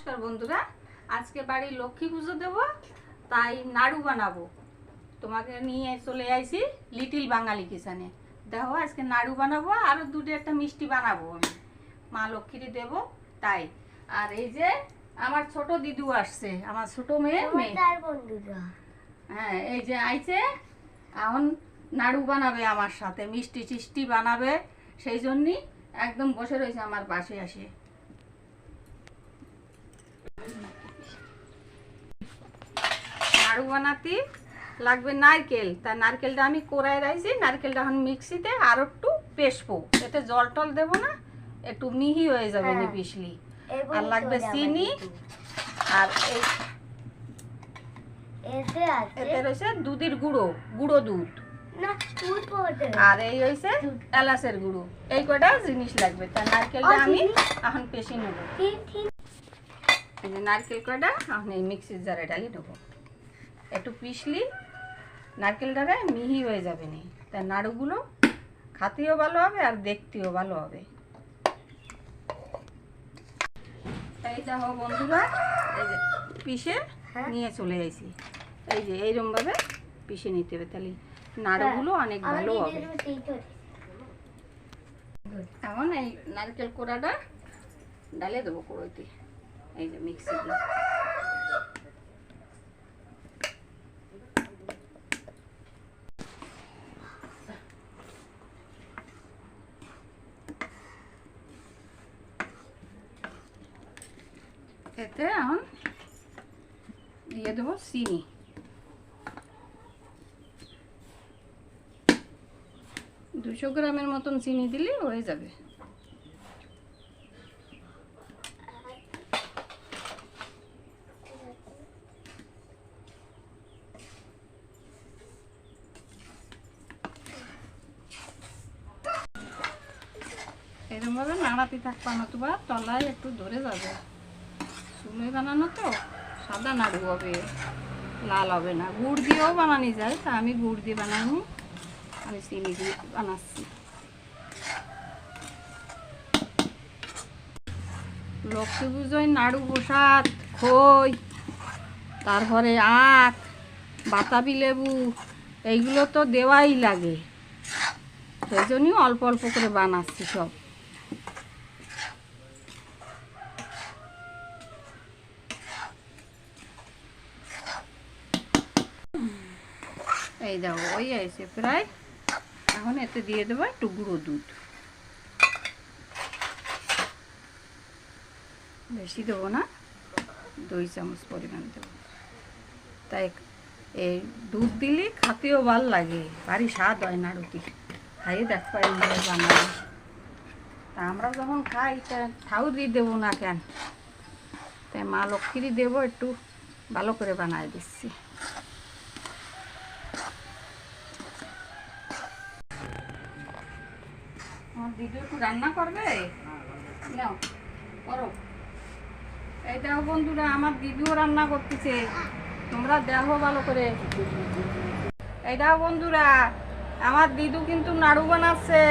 নমস্কার বন্ধুরা, আজকে বাড়ি লক্ষ্মী পুজো দেব, তাই নাড়ু বানাবো। তোমাকে নিয়ে চলে আইছি লিটিল বাঙালি কিচেনে। দেখো আজকে নাড়ু বানাবো, আরো দুটো একটা মিষ্টি বানাবো আমি মা লক্ষ্মীর দেব তাই। আর এই যে আমার ছোট দিদু আসছে, আমার ছোট মেয়ে। হ্যাঁ, এই যে আইছে, এখন নাড়ু বানাবে আমার সাথে, মিষ্টি টিষ্টি বানাবে, সেই জন্যই একদম বসে রয়েছে আমার পাশে আসে। নাড়ু বানাতে লাগবে নারকেল, তা নারকেলটা আমি কোড়ায় রাখছি। নারকেলটা এখন মিক্সিতে আর একটু পেশবো, এতে জল টল দেবো না, একটু মিহি হয়ে যাবে নি পিসলি। আর লাগবে চিনি, আর এতে রয়েছে দুধের গুঁড়ো, গুঁড়ো দুধ, আর এই হয়েছে এলাচের গুঁড়ো। এই কটা জিনিস লাগবে। তা নারকেলটা আমি এখন পেশি নেব। এই যে নারকেল কটা এখন এই মিক্সির জারে ঢালি নেবো। একটু পিসলি নারকেলটারে মিহি হয়ে যাবে নি, তাই নাড়ুগুলো খাতেও ভালো হবে আর দেখতেও ভালো হবে। এই দেখো বন্ধুরা, এই যে পিষে নিয়ে চলে আসি। এই যে এইরকম ভাবে পিষে নিতে হবে, তাহলে নাড়ুগুলো অনেক ভালো হবে। এখন এই নারকেল কোড়াটা ডালে দেবো কড়াইতে, এই যে মিক্সি দিয়ে। এতে এখন দিয়ে দেবো চিনি। দুশো গ্রামের মতন চিনি দিলে হয়ে যাবে। এরকম ভাবে নাড়াতে থাকবা, নতুবা তলায় একটু ধরে যাবে। চুলে বানানো তো সাদা নাড়ু হবে, লাল হবে না। গুড় দিয়েও বানানো যায়, তা আমি গুড় দিয়ে বানাইনি, আমি চিনি দিয়ে বানাচ্ছি। লক্ষ্মী পুজোয় নাড়ু প্রসাদ, খই, তারপরে আখ, বাতাবি লেবু, এইগুলো তো দেওয়াই লাগে, সেই জন্যই অল্প অল্প করে বানাচ্ছি সব। এই দেখো ওই আছে প্রায়। এখন এতে দিয়ে দেবো একটু গুঁড়ো দুধ, বেশি দেবো না, 2 চামচ পরিমাণ দেবো। তাই এই দুধ দিলে খাতেও ভাল লাগে, ভারী স্বাদ হয় নাড়ুটি। খাইয়ে দেখবো এইভাবে বানাবো। তা আমরা যখন খাই তা ঠাউরি দেবো না কেন, তাই মা লক্ষ্মীরই দেবো, একটু ভালো করে বানাই দিচ্ছি। আমার দিদি একটু রান্না করবে, নাও করো। এই দেখো বন্ধুরা, আমার দিদিও রান্না করতেছে, তোমরা দেখো ভালো করে। এই দেখো বন্ধুরা, আমার দিদু কিন্তু নাড়ু বানাচ্ছে।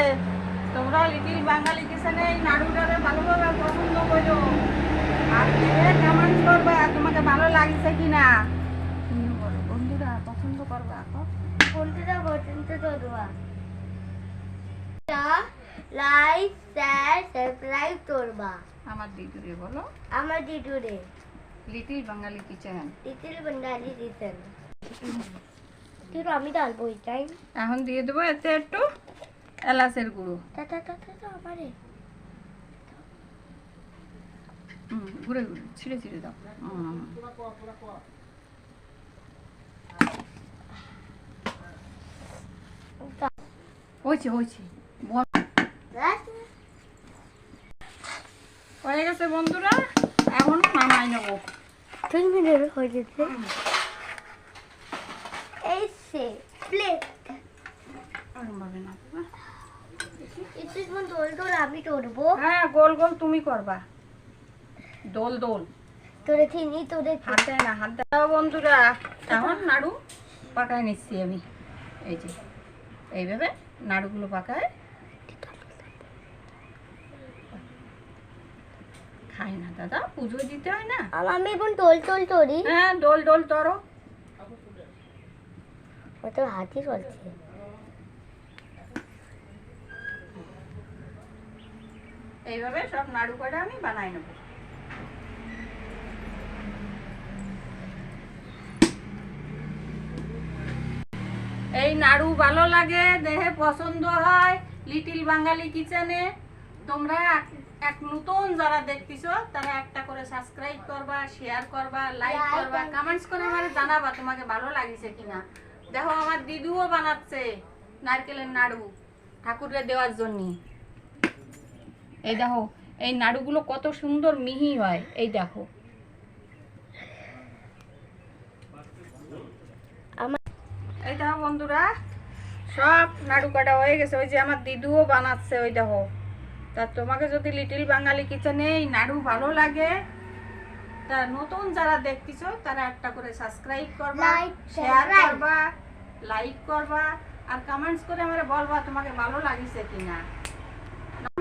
তোমরা লিটিল বাঙালি কিচেনে এই নাড়ুটারে ভালোভাবে পছন্দ করো, আর কেমন করবা, তোমাকে ভালো লাগছে কিনা বলো বন্ধুরা, পছন্দ করবা। বন্ধুরা পছন্দ করবা, লাইক শেয়ার সাবস্ক্রাইব করবা। আমার দিদুরে বলো, আমার দিদুরে লিটিল বাঙালি কিচেন, লিটিল বাঙালি কিচেন। তুই আমি ডালবো এটাই। এখন দিয়ে দেবো এতে একটু এলাচের গুঁড়ো। আমারে ঘুরে ঘুরে ছিঁড়ে ছিঁড়ে দাও। হয়েছে হয়েছে, হয়ে গেছে বন্ধুরা, এখন নামাই নেবো। 3 মিনিট হয়ে গেছে। এই সে প্লেট ভাবে না, একটু দোল দোল আমি করবো। হ্যাঁ গোল গোল তুমি করবা, দোল দোল তোরে চিনি, তোরে হাতে না হাত দাও। বন্ধুরা এখন নাড়ু পাকায় নিচ্ছি আমি। এই যে এইভাবে নাড়ুগুলো পাকায় খায় না দাদা, পুজো দিতে হয় না। আমি এখন টোল টোল করি। হ্যাঁ, ডোল ডোল তরো। ও তো হাতি চলছে। এইভাবে সব নাড়ু কটা আমি বানাই নেব। এই নাড়ু ভালো লাগে, দেহে পছন্দ হয়, লিটিল বাঙালি কিচেনে। তোমরা এক নতুন যারা দেখতেছো তারা একটা করে সাবস্ক্রাইব করবা, শেয়ার করবা, লাইক করবা, কমেন্টস করে আমারে জানাবা তোমাকে ভালো লাগিছে কিনা। দেখো আমার দিদুও বানাচ্ছে নারকেলের নাড়ু ঠাকুরের দেওয়ার জন্য। এই দেখো এই নাড়ুগুলো কত সুন্দর মিহি হয়, এই দেখো। এই দেখো বন্ধুরা, সব নাড়ু কাটা হয়ে গেছে। ওই যে আমার দিদুও বানাচ্ছে, ওই দেখো। তা তোমাকে যদি লিটিল বাঙালি কিচেনে এই নাড়ু ভালো লাগে, তা নতুন যারা দেখতেছো তারা একটা করে সাবস্ক্রাইব করবা, শেয়ার করবা, লাইক করবা, আর কমেন্টস করে আমারে বলবা তোমাকে ভালো লাগিছে কিনা।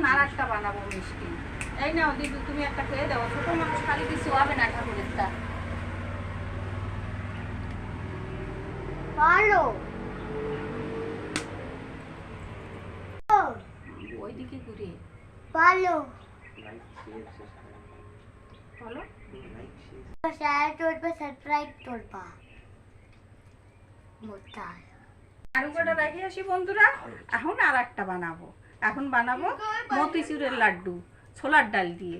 আর একটা বানাবো মিষ্টি। এই নাও দিদু, তুমি একটা খেয়ে দাও, ছোট মানুষ খালি কিছু হবে না ঠাকুরেরটা। ভালো ওইদিকে ঘুরে ভালো বলো। শেয়ার করবে, সাবস্ক্রাইব করবা। মোটা নাড়ু কটা রেখে আসি বন্ধুরা। এখন আর একটা বানাবো। এখন বানাবো মতিচুরের লাড্ডু ছোলার ডাল দিয়ে।